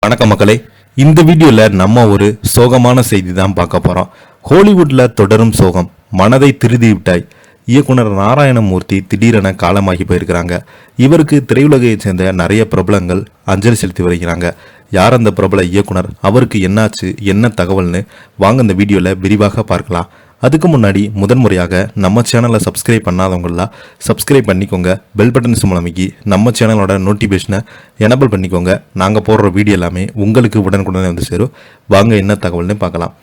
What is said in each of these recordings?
வணக்கம் மக்களே. இந்த வீடியோல நம்ம ஒரு சோகமான செய்தி தான் பார்க்க போறோம். ஹாலிவுட்ல தொடரும் சோகம். மனதை திருதி விட்டாய். இயக்குனர் நாராயணமூர்த்தி திடீரென காலமாகி போயிருக்கிறாங்க. இவருக்கு திரையுலகையை சேர்ந்த நிறைய பிரபலங்கள் அஞ்சலி செலுத்தி வருகிறாங்க. யார் அந்த பிரபல இயக்குனர், அவருக்கு என்னாச்சு, என்ன தகவல்னு வாங்க இந்த வீடியோல விரிவாக பார்க்கலாம். அதுக்கு முன்னாடி முதன்முறையாக நம்ம சேனலை சப்ஸ்கிரைப் பண்ணாதவங்களா சப்ஸ்கிரைப் பண்ணிக்கோங்க. பெல் பட்டன் சிம்பல் அமைக்கி நம்ம சேனலோட நோட்டிஃபிகேஷனை எனபிள் பண்ணிக்கோங்க. நாங்கள் போடுற வீடியோ எல்லாமே உங்களுக்கு உடனுக்குடனே வந்து சேரும். வாங்க என்ன தகவல்னு பார்க்கலாம்.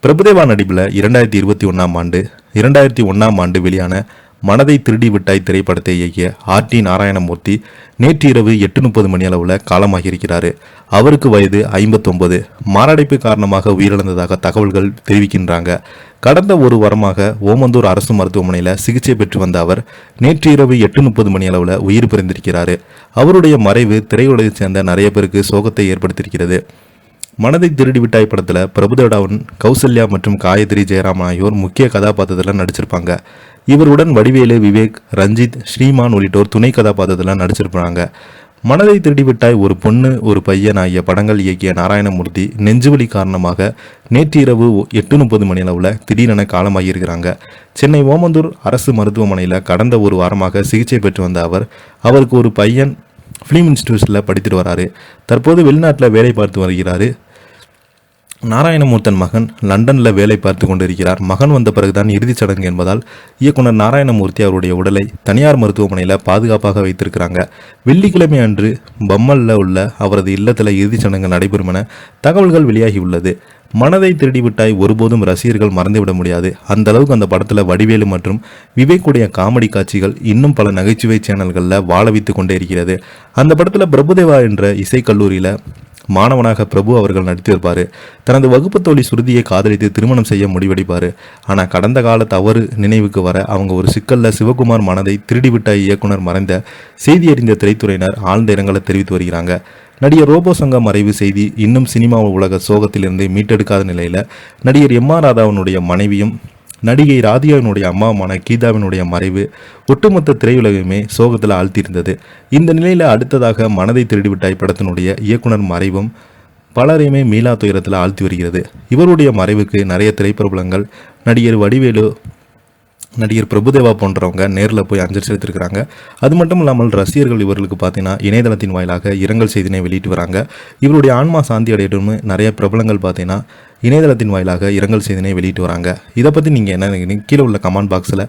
பிரபுதேவா நடிப்பில் 2021ஆம் ஆண்டு வெளியான மனதை திருடி விட்டாய் திரைப்படத்தை இயக்கிய ஆர்.டி. நாராயணமூர்த்தி நேற்று இரவு 8:30 மணி அளவில் காலமாகியிருக்கிறார். அவருக்கு வயது 59. மாரடைப்பு காரணமாக உயிரிழந்ததாக தகவல்கள் தெரிவிக்கின்றாங்க. கடந்த ஒரு வாரமாக ஓமந்தூர் அரசு மருத்துவமனையில் சிகிச்சை பெற்று வந்த அவர் நேற்று இரவு 8:30 மணி அளவில் உயிர் பிரிந்திருக்கிறார். அவருடைய மறைவு திரையுலகை சேர்ந்த நிறைய பேருக்கு சோகத்தை ஏற்படுத்தியிருக்கிறது. மனதை திருடி விட்டாய் படத்தில் பிரபுதேவாவுடன் கௌசல்யா மற்றும் காயத்ரி ஜெயராம் ஆகியோர் முக்கிய கதாபாத்திரத்தில் நடிச்சிருப்பாங்க. இவருடன் வடிவேலு, விவேக், ரஞ்சித், ஸ்ரீமான் உள்ளிட்டோர் துணை கதாபாத்திரத்தில் நடிச்சிருப்பாங்க. மனதை திருடி விட்டாய், ஒரு பொண்ணு ஒரு பையன் ஆகிய படங்கள் இயக்கிய நாராயணமூர்த்தி நெஞ்சுவலி காரணமாக நேற்று இரவு 8:30 மணி அளவில் திடீரென காலமாகியிருக்கிறாங்க. சென்னை ஓமந்தூர் அரசு மருத்துவமனையில் கடந்த ஒரு வாரமாக சிகிச்சை பெற்று வந்த அவருக்கு ஒரு பையன் ஃபிலிம் இன்ஸ்டிடியூட்டில் படித்துட்டு வராரு. தற்போது வெளிநாட்டில் வேலை பார்த்து வருகிறாரு. நாராயணமூர்த்தன் மகன் லண்டனில் வேலை பார்த்து கொண்டிருக்கிறார். மகன் வந்த பிறகுதான் இறுதிச் சடங்கு என்பதால் இயக்குனர் நாராயணமூர்த்தி அவருடைய உடலை தனியார் மருத்துவமனையில் பாதுகாப்பாக வைத்திருக்கிறாங்க. வெள்ளிக்கிழமை அன்று பம்மலில் உள்ள அவரது இல்லத்தில் இறுதிச் சடங்கு நடைபெறும் என தகவல்கள் வெளியாகியுள்ளது. மனதை திருடிவிட்டாய் ஒருபோதும் ரசிகர்கள் மறந்துவிட முடியாது. அந்த அளவுக்கு அந்த படத்தில் வடிவேலு மற்றும் விவேக்குடைய காமெடி காட்சிகள் இன்னும் பல நகைச்சுவை சேனல்களில் வாழ வைத்து கொண்டே இருக்கிறது. அந்த படத்தில் பிரபுதேவா என்ற இசைக்கல்லூரியில் மாணவனாக பிரபு அவர்கள் நடித்திருப்பார். தனது வகுப்பு தோழி சுருதியை காதலித்து திருமணம் செய்ய முடிவெடுப்பார். ஆனால் கடந்த கால தவறு நினைவுக்கு வர அவங்க ஒரு சிக்கலில் சிவகுமார் மனதை திருடிவிட்டாய் இயக்குனர் மறைந்த செய்தி அறிந்த திரைத்துறையினர் ஆழ்ந்த இரங்கலை தெரிவித்து வருகிறாங்க. நடிகர் ரோபோ சங்கம் மறைவு செய்தி இன்னும் சினிமா உலக சோகத்திலிருந்து மீட்டெடுக்காத நிலையில் நடிகர் எம்.ஆர். ராதாவினுடைய மனைவியும் நடிகை ராதிகாவினுடைய அம்மாவுமான கீதாவினுடைய மறைவு ஒட்டுமொத்த திரையுலகமே சோகத்தில் ஆழ்த்தியிருந்தது. இந்த நிலையில் அடுத்ததாக மனதை திருடிவிட்டாய் படத்தினுடைய இயக்குனர் மறைவும் பலரையுமே மீளா துயரத்தில் ஆழ்த்தி வருகிறது. இவருடைய மறைவுக்கு நிறைய திரைப்பிரபலங்கள், நடிகர் வடிவேலு, நடிகர் பிரபுதேவா போன்றவங்க நேரில் போய் அஞ்சலி செலுத்திருக்கிறாங்க. அது மட்டும் இல்லாமல் ரசிகர்கள் இவர்களுக்கு பார்த்தீங்கன்னா இணையதளத்தின் வாயிலாக இரங்கல் செய்தினை வெளியிட்டு வராங்க. இவருடைய ஆன்மா சாந்தி அடையட்டும்னு நிறைய பிரபலங்கள் பார்த்தீங்கன்னா இணையதளத்தின் வாயிலாக இரங்கல் செய்தினை வெளியிட்டு வராங்க. இதை பற்றி நீங்கள் என்ன நினைக்கிறீங்க? கீழே உள்ள கமெண்ட் பாக்ஸில்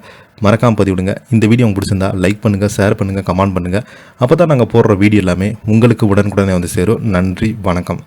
மறக்காமல் பதிவிடுங்க. இந்த வீடியோ உங்களுக்கு பிடிச்சிருந்தா லைக் பண்ணுங்கள், ஷேர் பண்ணுங்கள், கமெண்ட் பண்ணுங்கள். அப்போ தான் நாங்கள் போடுற வீடியோ எல்லாமே உங்களுக்கு உடனுக்குடனே வந்து சேரும். நன்றி, வணக்கம்.